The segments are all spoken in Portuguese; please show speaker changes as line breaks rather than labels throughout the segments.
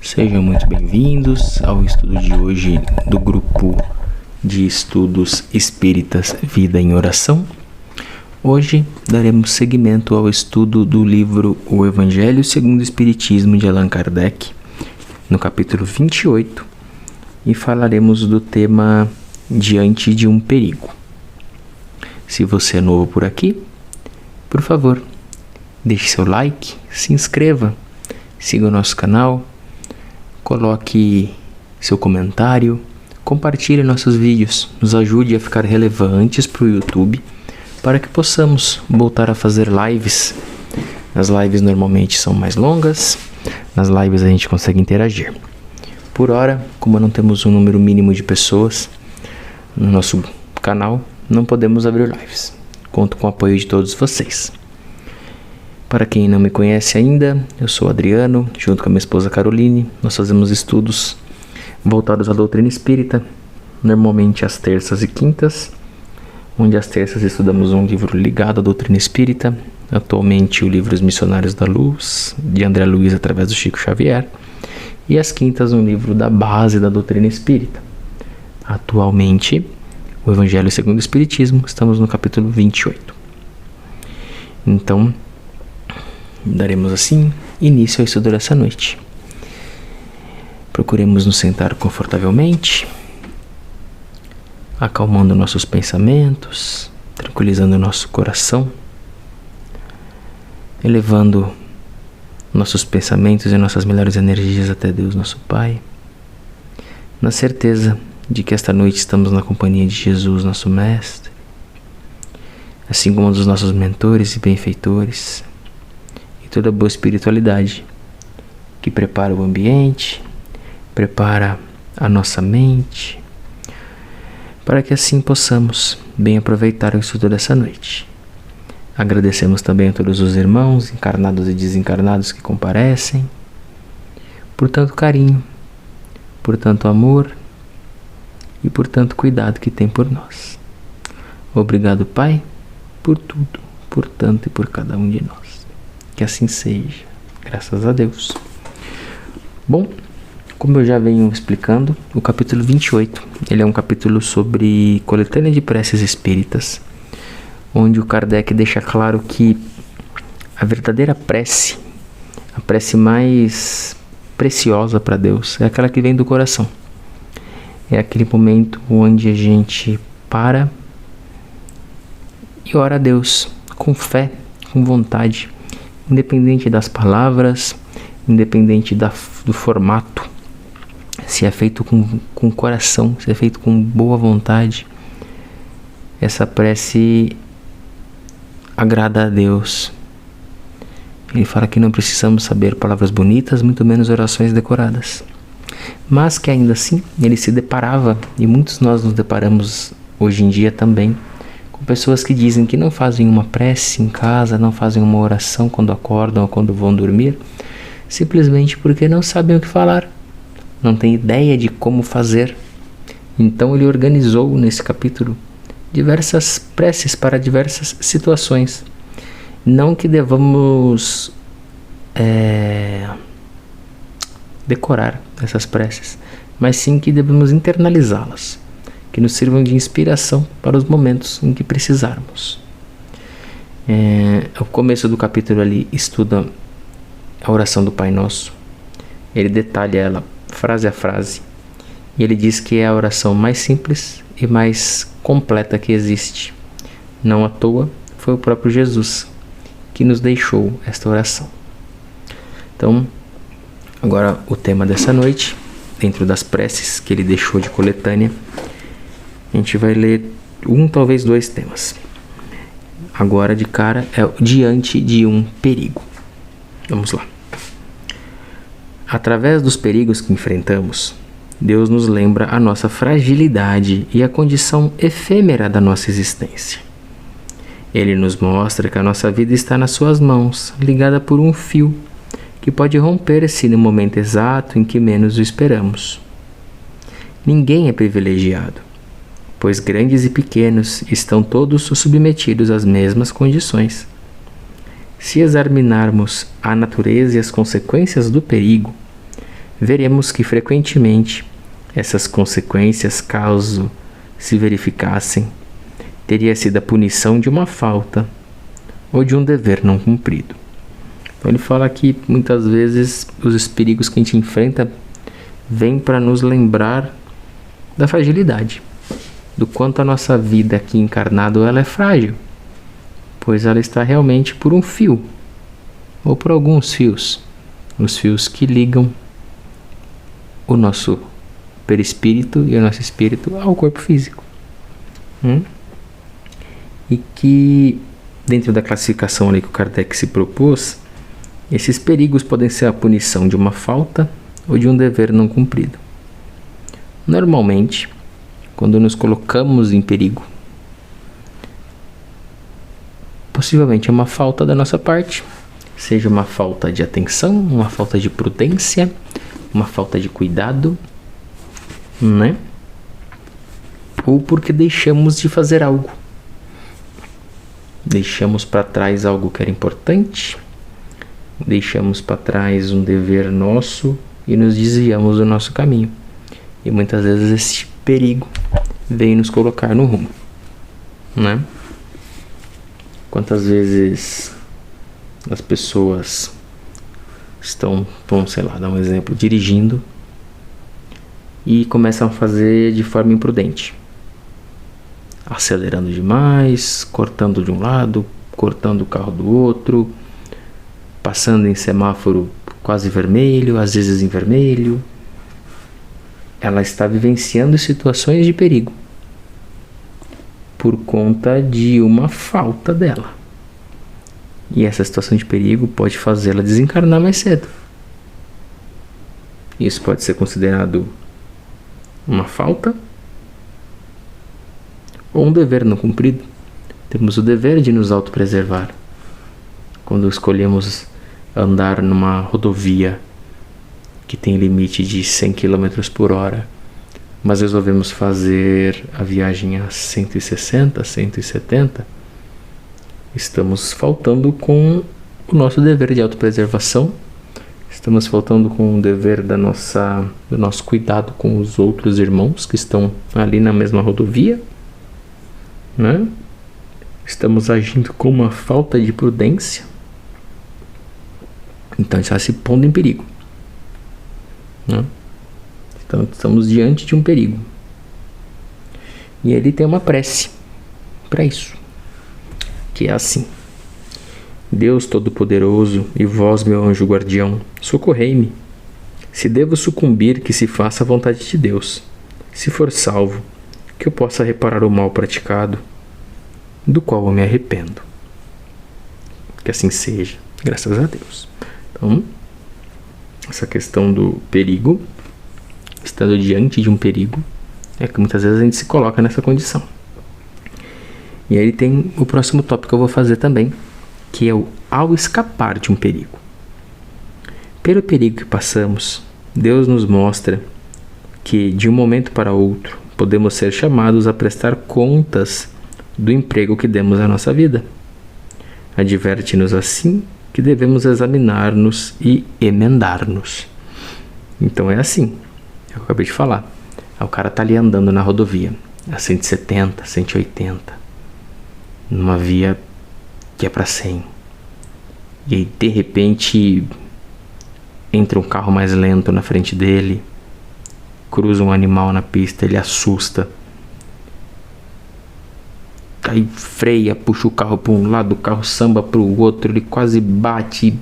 Sejam muito bem-vindos ao estudo de hoje do grupo de estudos espíritas Vida em Oração. Hoje daremos seguimento ao estudo do livro O Evangelho segundo o Espiritismo de Allan Kardec, no capítulo 28, e falaremos do tema Diante de um Perigo. Se você é novo por aqui, por favor, deixe seu like, se inscreva, siga o nosso canal, coloque seu comentário, compartilhe nossos vídeos, nos ajude a ficar relevantes para o YouTube, para que possamos voltar a fazer lives. As lives normalmente são mais longas, nas lives a gente consegue interagir. Por hora, como não temos um número mínimo de pessoas no nosso canal, não podemos abrir lives. Conto com o apoio de todos vocês. Para quem não me conhece ainda, eu sou Adriano, junto com a minha esposa Caroline. Nós fazemos estudos voltados à doutrina espírita, normalmente às terças e quintas, onde às terças estudamos um livro ligado à doutrina espírita, atualmente o livro Os Missionários da Luz, de André Luiz através do Chico Xavier, e às quintas um livro da base da doutrina espírita. Atualmente, o Evangelho segundo o Espiritismo, estamos no capítulo 28. Então, daremos assim início ao estudo dessa noite. Procuremos nos sentar confortavelmente, acalmando nossos pensamentos, tranquilizando nosso coração, elevando nossos pensamentos e nossas melhores energias até Deus, nosso Pai, na certeza de que esta noite estamos na companhia de Jesus, nosso Mestre, assim como dos nossos mentores e benfeitores, toda boa espiritualidade que prepara o ambiente, prepara a nossa mente, para que assim possamos bem aproveitar o estudo dessa noite. Agradecemos também a todos os irmãos, encarnados e desencarnados que comparecem, por tanto carinho, por tanto amor e por tanto cuidado que tem por nós. Obrigado, Pai, por tudo, por tanto e por cada um de nós. Que assim seja, graças a Deus. Bom, como eu já venho explicando, o capítulo 28, ele é um capítulo sobre coletânea de preces espíritas, onde o Kardec deixa claro que a verdadeira prece, a prece mais preciosa para Deus, é aquela que vem do coração. É aquele momento onde a gente para e ora a Deus com fé, com vontade, independente das palavras, independente do formato, se é feito com coração, se é feito com boa vontade, essa prece agrada a Deus. Ele fala que não precisamos saber palavras bonitas, muito menos orações decoradas, mas que ainda assim ele se deparava, e muitos nós nos deparamos hoje em dia também, com pessoas que dizem que não fazem uma prece em casa, não fazem uma oração quando acordam ou quando vão dormir, simplesmente porque não sabem o que falar, não têm ideia de como fazer. Então ele organizou nesse capítulo diversas preces para diversas situações. Não que devamos decorar essas preces, mas sim que devemos internalizá-las, que nos sirvam de inspiração para os momentos em que precisarmos. O começo do capítulo ali estuda a oração do Pai Nosso. Ele detalha ela frase a frase, e ele diz que é a oração mais simples e mais completa que existe. Não à toa, foi o próprio Jesus que nos deixou esta oração. Então, agora o tema dessa noite, dentro das preces que ele deixou de coletânea, a gente vai ler talvez dois temas. Agora de cara é diante de um perigo. Vamos lá. Através dos perigos que enfrentamos, Deus nos lembra a nossa fragilidade e a condição efêmera da nossa existência. Ele nos mostra que a nossa vida está nas suas mãos, ligada por um fio, que pode romper-se no momento exato em que menos o esperamos. Ninguém é privilegiado, pois grandes e pequenos estão todos submetidos às mesmas condições. Se examinarmos a natureza e as consequências do perigo, veremos que frequentemente essas consequências, caso se verificassem, teria sido a punição de uma falta ou de um dever não cumprido. Então ele fala que muitas vezes os perigos que a gente enfrenta vêm para nos lembrar da fragilidade, do quanto a nossa vida aqui encarnada ela é frágil, pois ela está realmente por um fio, ou por alguns fios, os fios que ligam o nosso perispírito e o nosso espírito ao corpo físico. E que, dentro da classificação ali que o Kardec se propôs, esses perigos podem ser a punição de uma falta ou de um dever não cumprido. Normalmente, quando nos colocamos em perigo, possivelmente é uma falta da nossa parte, seja uma falta de atenção, uma falta de prudência, uma falta de cuidado, né? Ou porque deixamos de fazer algo. Deixamos para trás algo que era importante, deixamos para trás um dever nosso e nos desviamos do nosso caminho. E muitas vezes esse perigo vem nos colocar no rumo, né? Quantas vezes as pessoas estão, vamos, sei lá, dar um exemplo, dirigindo e começam a fazer de forma imprudente, acelerando demais, cortando de um lado, cortando o carro do outro, passando em semáforo quase vermelho, às vezes em vermelho. Ela está vivenciando situações de perigo por conta de uma falta dela. E essa situação de perigo pode fazê-la desencarnar mais cedo. Isso pode ser considerado uma falta ou um dever não cumprido. Temos o dever de nos autopreservar. Quando escolhemos andar numa rodovia que tem limite de 100 km por hora, mas resolvemos fazer a viagem a 160, 170, estamos faltando com o nosso dever de autopreservação, estamos faltando com o dever do nosso cuidado com os outros irmãos que estão ali na mesma rodovia, né? Estamos agindo com uma falta de prudência, então está se pondo em perigo, né? Então estamos diante de um perigo. E ele tem uma prece para isso, que é assim: Deus Todo-Poderoso e vós, meu anjo guardião, socorrei-me. Se devo sucumbir, que se faça a vontade de Deus. Se for salvo, que eu possa reparar o mal praticado, do qual eu me arrependo. Que assim seja, graças a Deus. Então, essa questão do perigo, estando diante de um perigo, é que muitas vezes a gente se coloca nessa condição. E aí tem o próximo tópico que eu vou fazer também, que é o ao escapar de um perigo. Pelo perigo que passamos, Deus nos mostra que de um momento para outro podemos ser chamados a prestar contas do emprego que demos à nossa vida. Adverte-nos assim que devemos examinar-nos e emendar-nos. Então é assim, eu acabei de falar. O cara tá ali andando na rodovia a 170, 180, numa via que é para 100. E aí de repente entra um carro mais lento na frente dele, cruza um animal na pista, ele assusta, aí freia, puxa o carro para um lado, o carro samba para o outro, ele quase bate,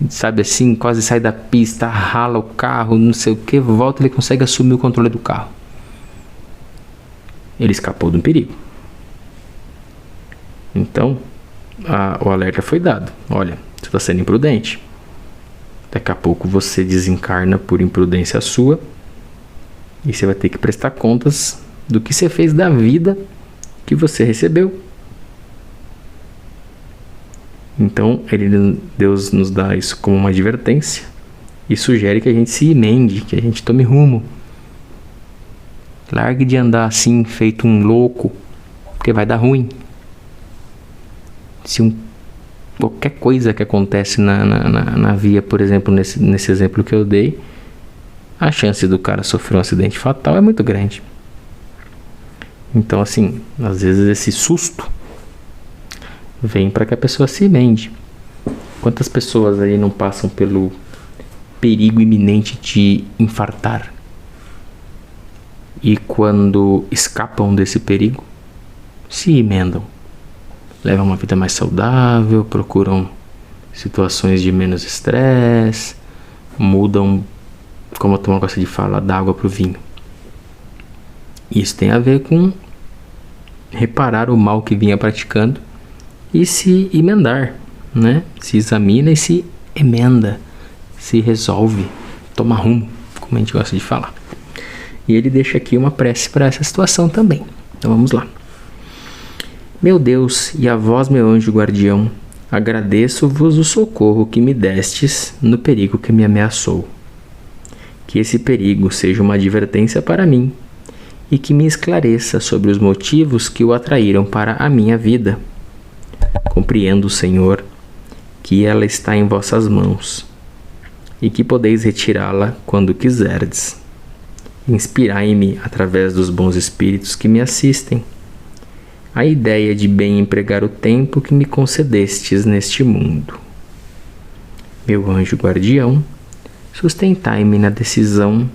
sabe assim, quase sai da pista, rala o carro, não sei o que, volta, ele consegue assumir o controle do carro. Ele escapou de um perigo. Então, o alerta foi dado. Olha, você está sendo imprudente. Daqui a pouco você desencarna por imprudência sua e você vai ter que prestar contas do que você fez da vida que você recebeu. Então, Deus nos dá isso como uma advertência e sugere que a gente se emende, que a gente tome rumo. Largue de andar assim, feito um louco, porque vai dar ruim. Se qualquer coisa que acontece na via, por exemplo, nesse exemplo que eu dei, a chance do cara sofrer um acidente fatal é muito grande. Então, assim, às vezes esse susto vem para que a pessoa se emende. Quantas pessoas aí não passam pelo perigo iminente de infartar? E quando escapam desse perigo, se emendam. Levam uma vida mais saudável, procuram situações de menos estresse, mudam, como a turma gosta de falar, da água para o vinho. Isso tem a ver com reparar o mal que vinha praticando e se emendar, né? Se examina e se emenda, se resolve, toma rumo, como a gente gosta de falar. E ele deixa aqui uma prece para essa situação também. Então vamos lá. Meu Deus, e a vós, meu anjo guardião, agradeço-vos o socorro que me destes no perigo que me ameaçou. Que esse perigo seja uma advertência para mim e que me esclareça sobre os motivos que o atraíram para a minha vida. Compreendo, Senhor, que ela está em vossas mãos e que podeis retirá-la quando quiserdes. Inspirai-me, através dos bons espíritos que me assistem, a ideia de bem empregar o tempo que me concedestes neste mundo. Meu anjo guardião, sustentai-me na decisão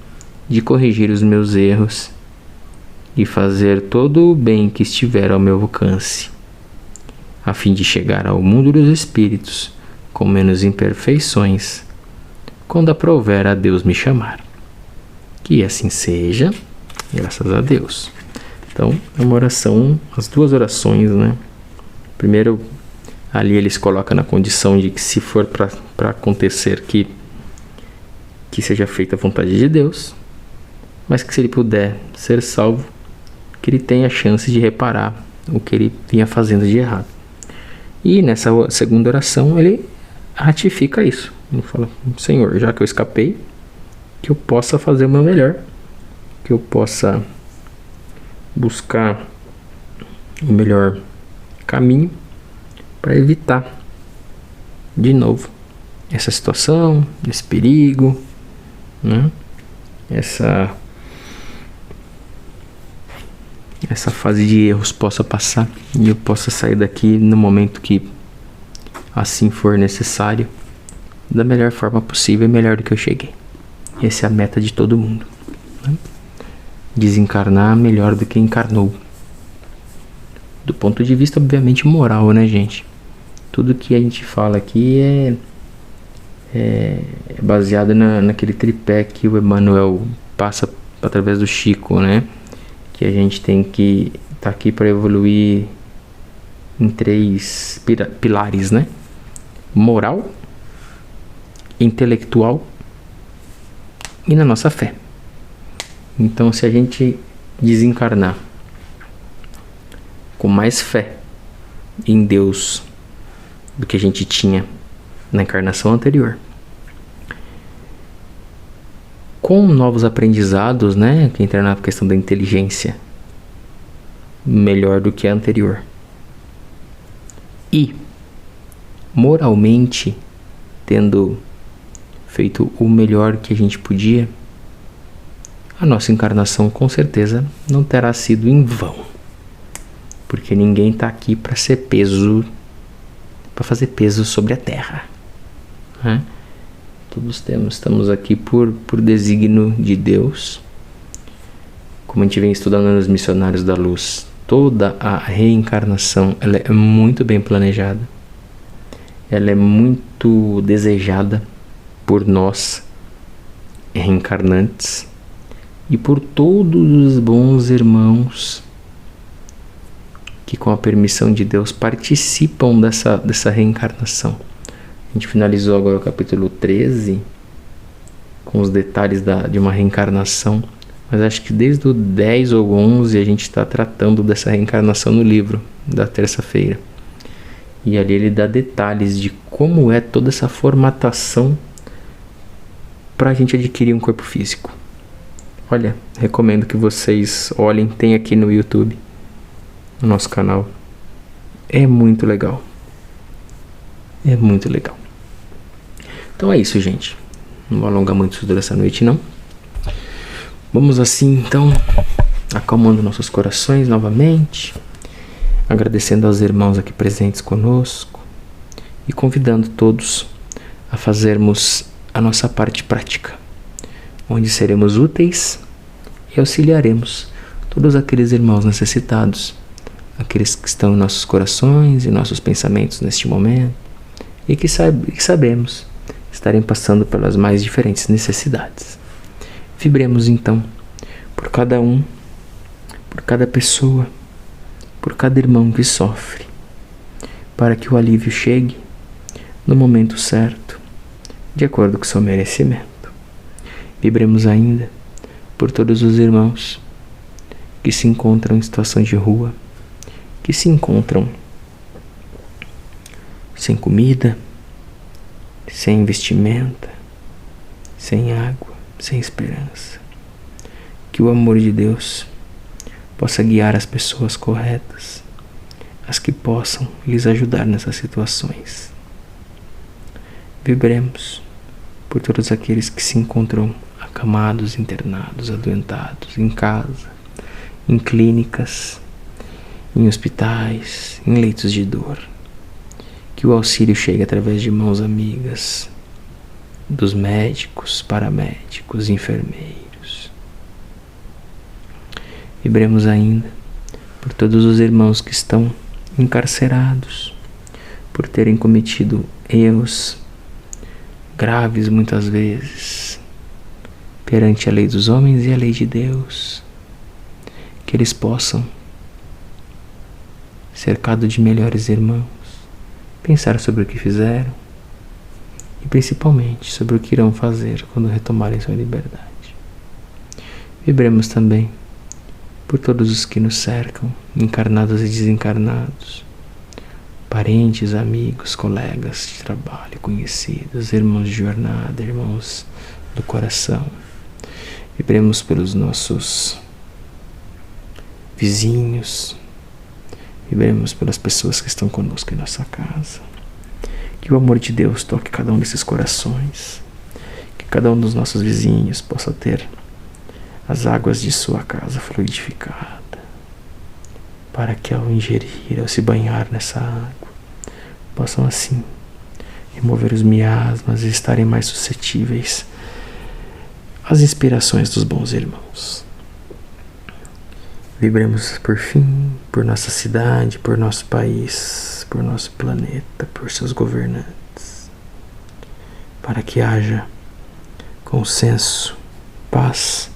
de corrigir os meus erros e fazer todo o bem que estiver ao meu alcance, a fim de chegar ao mundo dos espíritos com menos imperfeições, quando aprouver a Deus me chamar. Que assim seja, graças a Deus. Então, é uma oração, as duas orações, né? Primeiro, ali eles colocam na condição de que se for para acontecer que seja feita a vontade de Deus, mas que se ele puder ser salvo, que ele tenha a chance de reparar o que ele vinha fazendo de errado. E nessa segunda oração ele ratifica isso. Ele fala: Senhor, já que eu escapei, que eu possa fazer o meu melhor, que eu possa buscar o melhor caminho para evitar de novo essa situação, esse perigo, né? Essa fase de erros possa passar e eu possa sair daqui no momento que assim for necessário, da melhor forma possível e melhor do que eu cheguei. Essa é a meta de todo mundo, né? Desencarnar melhor do que encarnou. Do ponto de vista, obviamente, moral, né, gente? Tudo que a gente fala aqui é baseado naquele tripé que o Emmanuel passa através do Chico, né? Que a gente tem que estar aqui para evoluir em 3 pilares, né? Moral, intelectual e na nossa fé. Então, se a gente desencarnar com mais fé em Deus do que a gente tinha na encarnação anterior, com novos aprendizados, né, que entra na questão da inteligência, melhor do que a anterior, e moralmente tendo feito o melhor que a gente podia, a nossa encarnação com certeza não terá sido em vão, porque ninguém está aqui para ser peso, para fazer peso sobre a terra, né? Todos estamos aqui por desígnio de Deus. Como a gente vem estudando nos Missionários da Luz, toda a reencarnação ela é muito bem planejada, ela é muito desejada por nós reencarnantes e por todos os bons irmãos que, com a permissão de Deus, participam dessa reencarnação. A gente finalizou agora o capítulo 13 com os detalhes de uma reencarnação, mas acho que desde o 10 ou 11 a gente está tratando dessa reencarnação no livro da terça-feira. E ali ele dá detalhes de como é toda essa formatação para a gente adquirir um corpo físico. Olha, recomendo que vocês olhem, tem aqui no YouTube, no nosso canal. É muito legal. É muito legal. Então é isso, gente. Não vou alongar muito durante essa noite, não. Vamos assim então, acalmando nossos corações novamente, agradecendo aos irmãos aqui presentes conosco e convidando todos a fazermos a nossa parte prática, onde seremos úteis e auxiliaremos todos aqueles irmãos necessitados, aqueles que estão em nossos corações e nossos pensamentos neste momento e que sabemos estarem passando pelas mais diferentes necessidades. Vibremos então por cada um, por cada pessoa, por cada irmão que sofre, para que o alívio chegue no momento certo, de acordo com seu merecimento. Vibremos ainda por todos os irmãos que se encontram em situação de rua, que se encontram sem comida, sem vestimenta, sem água, sem esperança. Que o amor de Deus possa guiar as pessoas corretas, as que possam lhes ajudar nessas situações. Vibremos por todos aqueles que se encontram acamados, internados, adoentados, em casa, em clínicas, em hospitais, em leitos de dor. Que o auxílio chegue através de mãos amigas dos médicos, paramédicos, enfermeiros. Vibremos ainda por todos os irmãos que estão encarcerados, por terem cometido erros graves muitas vezes perante a lei dos homens e a lei de Deus. Que eles possam, cercado de melhores irmãos, pensar sobre o que fizeram e principalmente sobre o que irão fazer quando retomarem sua liberdade. Vibremos também por todos os que nos cercam, encarnados e desencarnados, parentes, amigos, colegas de trabalho, conhecidos, irmãos de jornada, irmãos do coração. Vibremos pelos nossos vizinhos, vibremos pelas pessoas que estão conosco em nossa casa. Que o amor de Deus toque cada um desses corações, que cada um dos nossos vizinhos possa ter as águas de sua casa fluidificada, para que ao ingerir, ao se banhar nessa água, possam assim remover os miasmas e estarem mais suscetíveis às inspirações dos bons irmãos. Vibremos por fim, por nossa cidade, por nosso país, por nosso planeta, por seus governantes, para que haja consenso, paz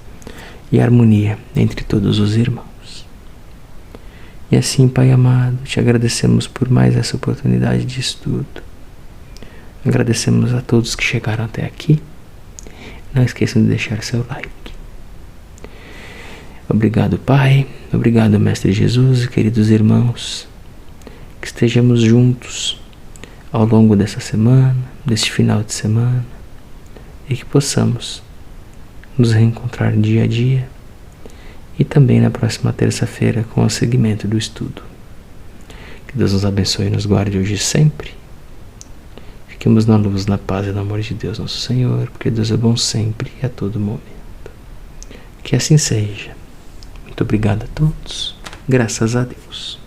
e harmonia entre todos os irmãos. E assim, Pai amado, te agradecemos por mais essa oportunidade de estudo. Agradecemos a todos que chegaram até aqui. Não esqueçam de deixar seu like. Obrigado, Pai. Obrigado, Mestre Jesus e queridos irmãos. Que estejamos juntos ao longo dessa semana, deste final de semana, e que possamos nos reencontrar dia a dia e também na próxima terça-feira com o segmento do estudo. Que Deus nos abençoe e nos guarde hoje e sempre. Fiquemos na luz, na paz e no amor de Deus, nosso Senhor, porque Deus é bom sempre e a todo momento. Que assim seja. Muito obrigado a todos. Graças a Deus.